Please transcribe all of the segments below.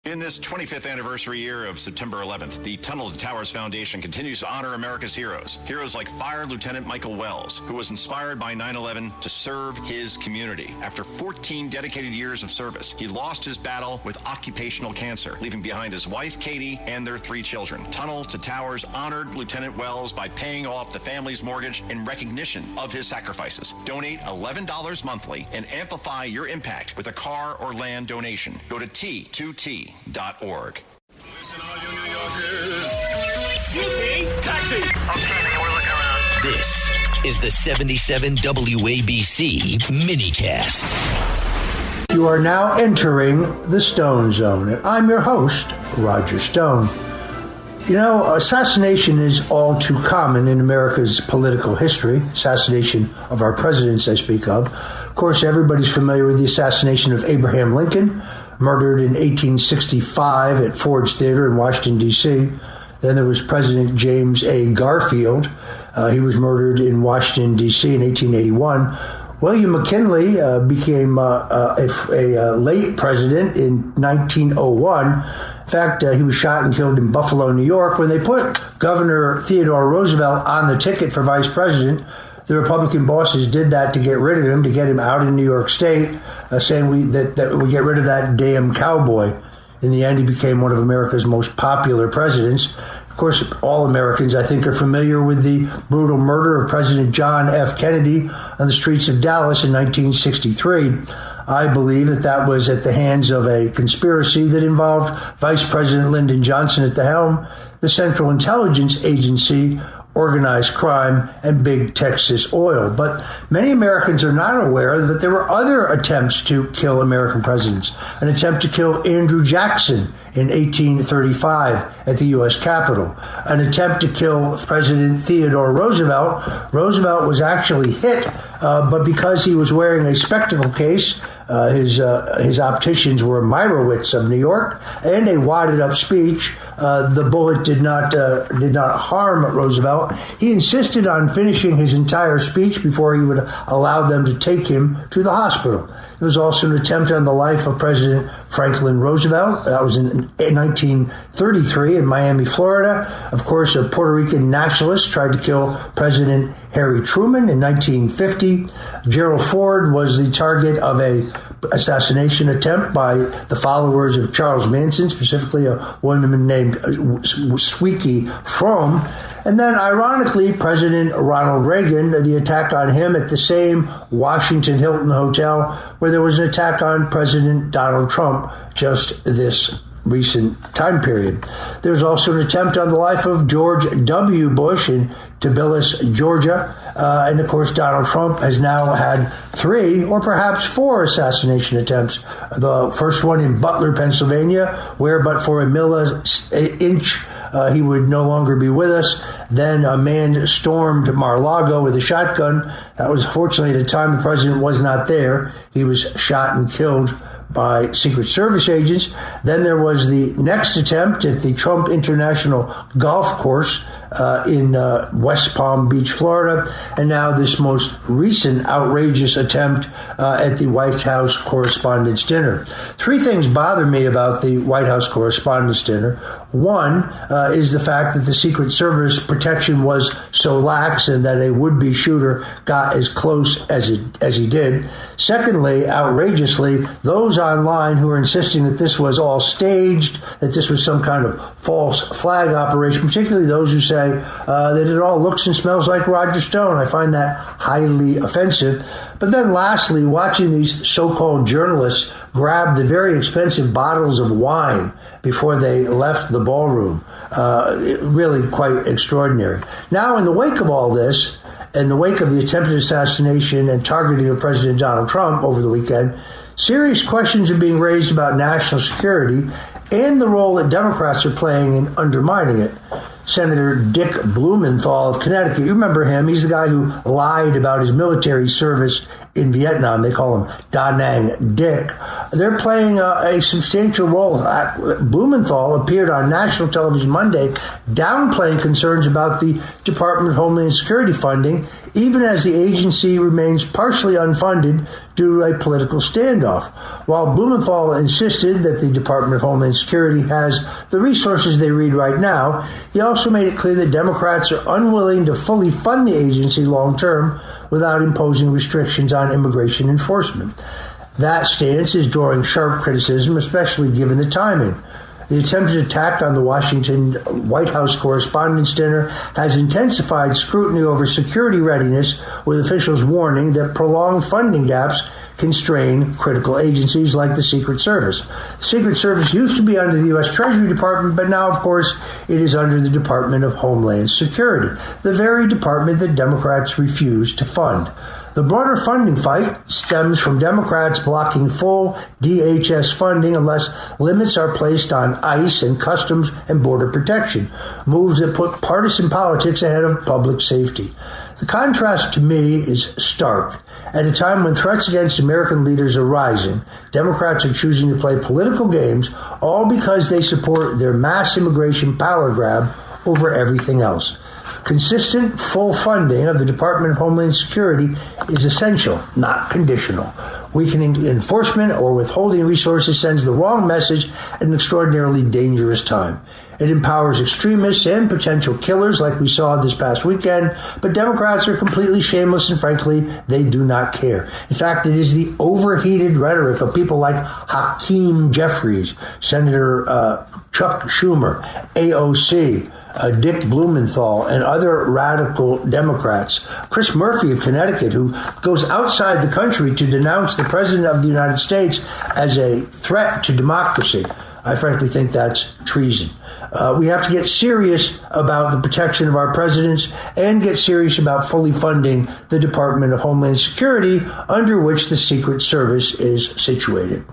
In this 25th anniversary year of September 11th, the Tunnel to Towers Foundation continues to honor America's heroes. Heroes like Fire Lieutenant Michael Wells, who was inspired by 9/11 to serve his community. After 14 dedicated years of service, he lost his battle with occupational cancer, leaving behind his wife, Katie, and their 3 children. Tunnel to Towers honored Lieutenant Wells by paying off the family's mortgage in recognition of his sacrifices. Donate $11 monthly and amplify your impact with a car or land donation. Go to T2T.org. Listen, all you New Yorkers. Excuse me. Taxi. Okay, we're looking around. This is the 77 WABC minicast. You are now entering the Stone Zone, and I'm your host, Roger Stone. You know, assassination is all too common in America's political history. Assassination of our presidents, I speak of. Of course, everybody's familiar with the assassination of Abraham Lincoln, murdered in 1865 at Ford's Theater in Washington, D.C. Then there was President James A. Garfield. He was murdered in Washington, D.C. in 1881. William McKinley became a late president in 1901. In fact, he was shot and killed in Buffalo, New York. When they put Governor Theodore Roosevelt on the ticket for vice president, the Republican bosses did that to get rid of him, to get him out in New York State, saying that we get rid of that damn cowboy. In the end, he became one of America's most popular presidents. Of course, all Americans, I think, are familiar with the brutal murder of President John F. Kennedy on the streets of Dallas in 1963. I believe that was at the hands of a conspiracy that involved Vice President Lyndon Johnson at the helm, the Central Intelligence Agency, organized crime, and big Texas oil. But many Americans are not aware that there were other attempts to kill American presidents. An attempt to kill Andrew Jackson in 1835 at the U.S. Capitol. An attempt to kill President Theodore Roosevelt. Roosevelt was actually hit, but because he was wearing a spectacle case, his opticians were Meyerowitz of New York, and a wadded-up speech. The bullet did not harm Roosevelt. He insisted on finishing his entire speech before he would allow them to take him to the hospital. There was also an attempt on the life of President Franklin Roosevelt. That was in 1933 in Miami, Florida. Of course, a Puerto Rican nationalist tried to kill President Harry Truman in 1950. Gerald Ford was the target of a assassination attempt by the followers of Charles Manson, specifically a woman named Sweekie Fromm. And then, ironically, President Ronald Reagan, the attack on him at the same Washington Hilton Hotel where there was an attack on President Donald Trump just this recent time period. There was also an attempt on the life of George W. Bush in Tbilisi, Georgia. And of course, Donald Trump has now had 3 or perhaps 4 assassination attempts. The first one in Butler, Pennsylvania, where but for a milli-inch, he would no longer be with us. Then a man stormed Mar-a-Lago with a shotgun. That was fortunately at a time the president was not there. He was shot and killed by Secret Service agents. Then there was the next attempt at the Trump International Golf Course in West Palm Beach, Florida, and now this most recent outrageous attempt at the White House Correspondents Dinner. 3 things bother me about the White House Correspondents Dinner. One is the fact that the Secret Service protection was so lax and that a would-be shooter got as close as he did. Secondly, outrageously, those online who are insisting that this was all staged, that this was some kind of false flag operation, particularly those who say that it all looks and smells like Roger Stone. I find that highly offensive. But then lastly, watching these so-called journalists grab the very expensive bottles of wine before they left the ballroom, really quite extraordinary. Now, in the wake of all this, in the wake of the attempted assassination and targeting of President Donald Trump over the weekend, serious questions are being raised about national security and the role that Democrats are playing in undermining it. Senator Dick Blumenthal of Connecticut. You remember him. He's the guy who lied about his military service in Vietnam. They call him Da Nang Dick. They're playing a substantial role. Blumenthal appeared on national television Monday downplaying concerns about the Department of Homeland Security funding, even as the agency remains partially unfunded due to a political standoff. While Blumenthal insisted that the Department of Homeland Security has the resources they need right now, he also made it clear that Democrats are unwilling to fully fund the agency long term without imposing restrictions on immigration enforcement. That stance is drawing sharp criticism, especially given the timing. The attempted attack on the Washington White House Correspondents Dinner has intensified scrutiny over security readiness, with officials warning that prolonged funding gaps can strain critical agencies like the Secret Service. The Secret Service used to be under the U.S. Treasury Department, but now, of course, it is under the Department of Homeland Security, the very department that Democrats refuse to fund. The broader funding fight stems from Democrats blocking full DHS funding unless limits are placed on ICE and Customs and Border Protection, moves that put partisan politics ahead of public safety. The contrast to me is stark. At a time when threats against American leaders are rising, Democrats are choosing to play political games, all because they support their mass immigration power grab over everything else. Consistent, full funding of the Department of Homeland Security is essential, not conditional. Weakening enforcement or withholding resources sends the wrong message at an extraordinarily dangerous time. It empowers extremists and potential killers like we saw this past weekend, but Democrats are completely shameless and frankly, they do not care. In fact, it is the overheated rhetoric of people like Hakeem Jeffries, Senator Chuck Schumer, AOC, Dick Blumenthal, and other radical Democrats. Chris Murphy of Connecticut, who goes outside the country to denounce the President of the United States as a threat to democracy. I frankly think that's treason. We have to get serious about the protection of our presidents and get serious about fully funding the Department of Homeland Security, under which the Secret Service is situated.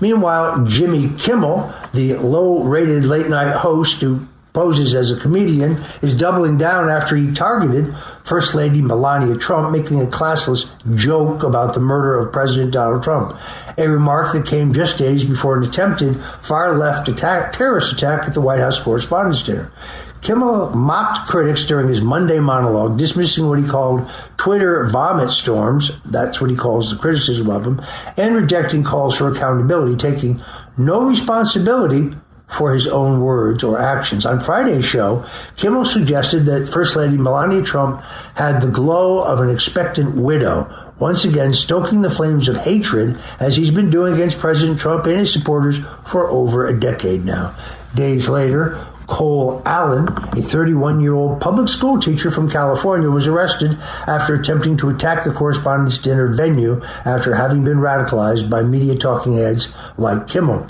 Meanwhile, Jimmy Kimmel, the low-rated late-night host who poses as a comedian, is doubling down after he targeted First Lady Melania Trump, making a classless joke about the murder of President Donald Trump, a remark that came just days before an attempted far-left terrorist attack at the White House Correspondents Dinner. Kimmel mocked critics during his Monday monologue, dismissing what he called Twitter vomit storms, that's what he calls the criticism of him, and rejecting calls for accountability, taking no responsibility for his own words or actions. On Friday's show, Kimmel suggested that First Lady Melania Trump had the glow of an expectant widow, once again stoking the flames of hatred as he's been doing against President Trump and his supporters for over a decade now. Days later, Cole Allen, a 31-year-old public school teacher from California, was arrested after attempting to attack the Correspondents' Dinner venue after having been radicalized by media talking heads like Kimmel.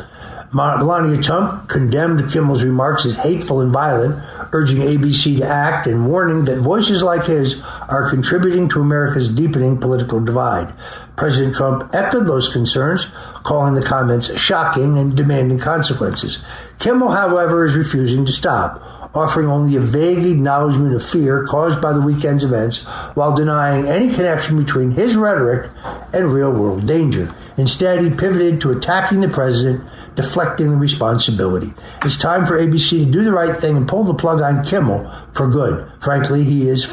Melania Trump condemned Kimmel's remarks as hateful and violent, urging ABC to act and warning that voices like his are contributing to America's deepening political divide. President Trump echoed those concerns, calling the comments shocking and demanding consequences. Kimmel, however, is refusing to stop, offering only a vague acknowledgement of fear caused by the weekend's events while denying any connection between his rhetoric and real-world danger. Instead, he pivoted to attacking the president, deflecting the responsibility. It's time for ABC to do the right thing and pull the plug on Kimmel for good. Frankly, he is,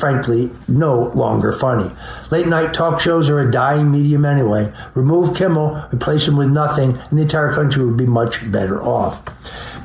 no longer funny. Late-night talk shows are a dying medium anyway. Remove Kimmel, replace him with nothing, and the entire country would be much better off.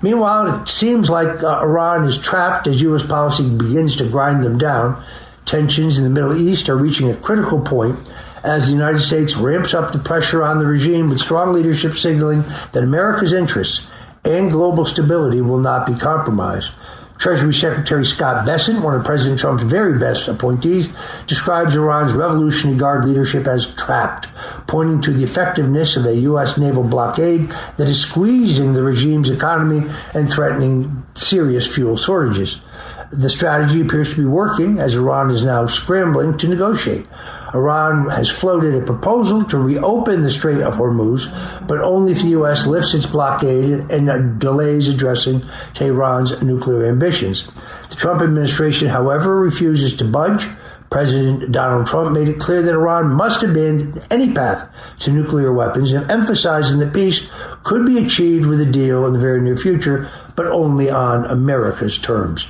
Meanwhile, it seems like Iran is trapped as U.S. policy begins to grind them down. Tensions in the Middle East are reaching a critical point as the United States ramps up the pressure on the regime, with strong leadership signaling that America's interests and global stability will not be compromised. Treasury Secretary Scott Bessent, one of President Trump's very best appointees, describes Iran's Revolutionary Guard leadership as trapped, pointing to the effectiveness of a U.S. naval blockade that is squeezing the regime's economy and threatening serious fuel shortages. The strategy appears to be working as Iran is now scrambling to negotiate. Iran has floated a proposal to reopen the Strait of Hormuz, but only if the U.S. lifts its blockade and delays addressing Tehran's nuclear ambitions. The Trump administration, however, refuses to budge. President Donald Trump made it clear that Iran must abandon any path to nuclear weapons, and emphasizing that peace could be achieved with a deal in the very near future, but only on America's terms.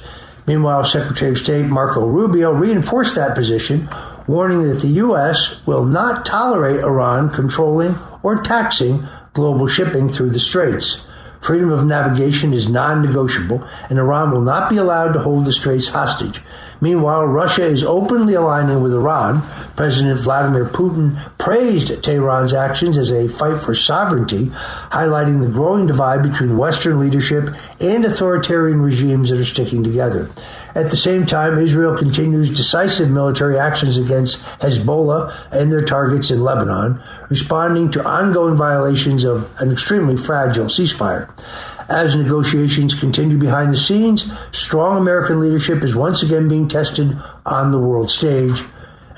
Meanwhile, Secretary of State Marco Rubio reinforced that position, warning that the U.S. will not tolerate Iran controlling or taxing global shipping through the straits. Freedom of navigation is non-negotiable, and Iran will not be allowed to hold the straits hostage. Meanwhile, Russia is openly aligning with Iran. President Vladimir Putin praised Tehran's actions as a fight for sovereignty, highlighting the growing divide between Western leadership and authoritarian regimes that are sticking together. At the same time, Israel continues decisive military actions against Hezbollah and their targets in Lebanon, responding to ongoing violations of an extremely fragile ceasefire. As negotiations continue behind the scenes, strong American leadership is once again being tested on the world stage.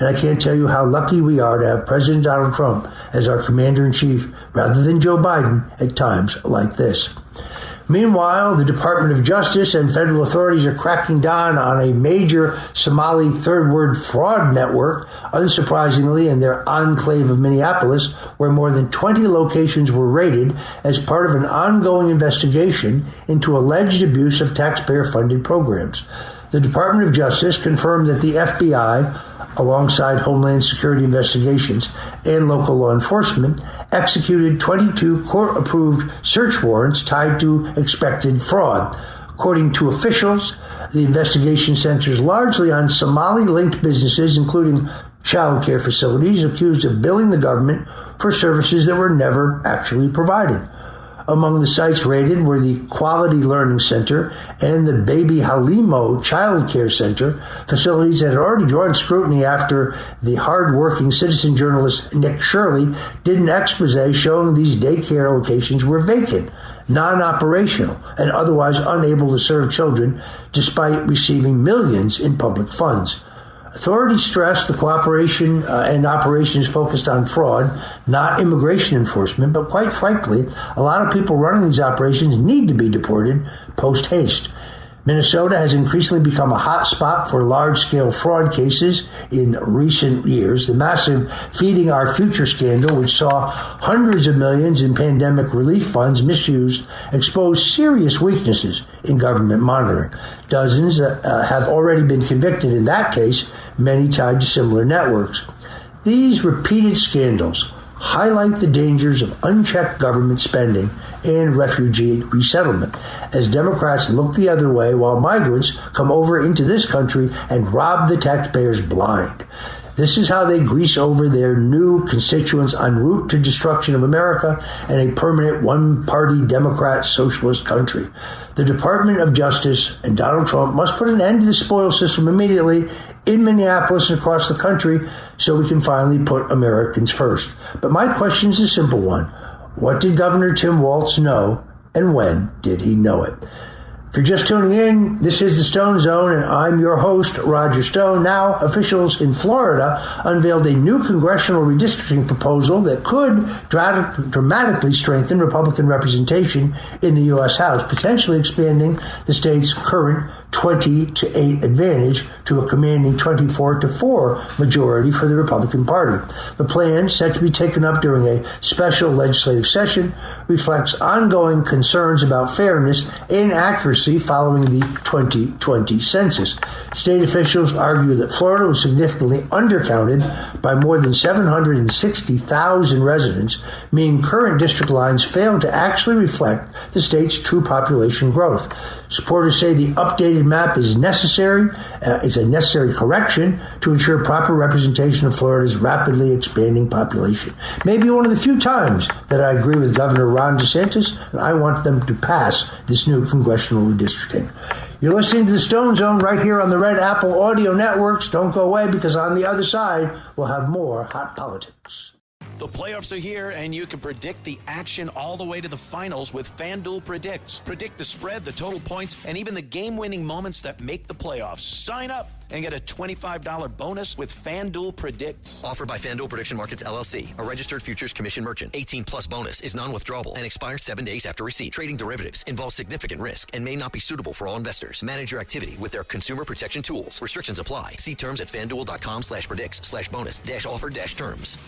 And I can't tell you how lucky we are to have President Donald Trump as our commander-in-chief rather than Joe Biden at times like this. Meanwhile, the Department of Justice and federal authorities are cracking down on a major Somali third-world fraud network, unsurprisingly in their enclave of Minneapolis, where more than 20 locations were raided as part of an ongoing investigation into alleged abuse of taxpayer-funded programs. The Department of Justice confirmed that the FBI, alongside Homeland Security investigations and local law enforcement, executed 22 court-approved search warrants tied to expected fraud. According to officials, the investigation centers largely on Somali-linked businesses, including child care facilities, accused of billing the government for services that were never actually provided. Among the sites raided were the Quality Learning Center and the Baby Halimo Child Care Center, facilities that had already drawn scrutiny after the hard-working citizen journalist Nick Shirley did an expose showing these daycare locations were vacant, non-operational, and otherwise unable to serve children despite receiving millions in public funds. Authorities stress the cooperation and operations focused on fraud, not immigration enforcement, but quite frankly, a lot of people running these operations need to be deported post-haste. Minnesota has increasingly become a hot spot for large-scale fraud cases in recent years. The massive Feeding Our Future scandal, which saw hundreds of millions in pandemic relief funds misused, exposed serious weaknesses in government monitoring. Dozens have already been convicted in that case, many tied to similar networks. These repeated scandals highlight the dangers of unchecked government spending and refugee resettlement, as Democrats look the other way while migrants come over into this country and rob the taxpayers blind. This is how they grease over their new constituents en route to destruction of America and a permanent one-party Democrat socialist country. The Department of Justice and Donald Trump must put an end to the spoil system immediately in Minneapolis and across the country so we can finally put Americans first. But my question is a simple one. What did Governor Tim Walz know, and when did he know it? If you're just tuning in, this is the Stone Zone, and I'm your host, Roger Stone. Now, officials in Florida unveiled a new congressional redistricting proposal that could dramatically strengthen Republican representation in the U.S. House, potentially expanding the state's current 20-8 advantage to a commanding 24-4 majority for the Republican Party. The plan, set to be taken up during a special legislative session, reflects ongoing concerns about fairness and accuracy following the 2020 census. State officials argue that Florida was significantly undercounted by more than 760,000 residents, meaning current district lines fail to actually reflect the state's true population growth. Supporters say the updated map is a necessary correction to ensure proper representation of Florida's rapidly expanding population. Maybe one of the few times that I agree with Governor Ron DeSantis, and I want them to pass this new congressional redistricting. You're listening to the Stone Zone right here on the Red Apple Audio Networks. Don't go away, because on the other side, we'll have more hot politics. The playoffs are here, and you can predict the action all the way to the finals with FanDuel Predicts. Predict the spread, the total points, and even the game-winning moments that make the playoffs. Sign up and get a $25 bonus with FanDuel Predicts. Offered by FanDuel Prediction Markets, LLC, a registered futures commission merchant. 18-plus bonus is non-withdrawable and expires 7 days after receipt. Trading derivatives involves significant risk and may not be suitable for all investors. Manage your activity with their consumer protection tools. Restrictions apply. See terms at FanDuel.com/predicts/bonus-offer-terms.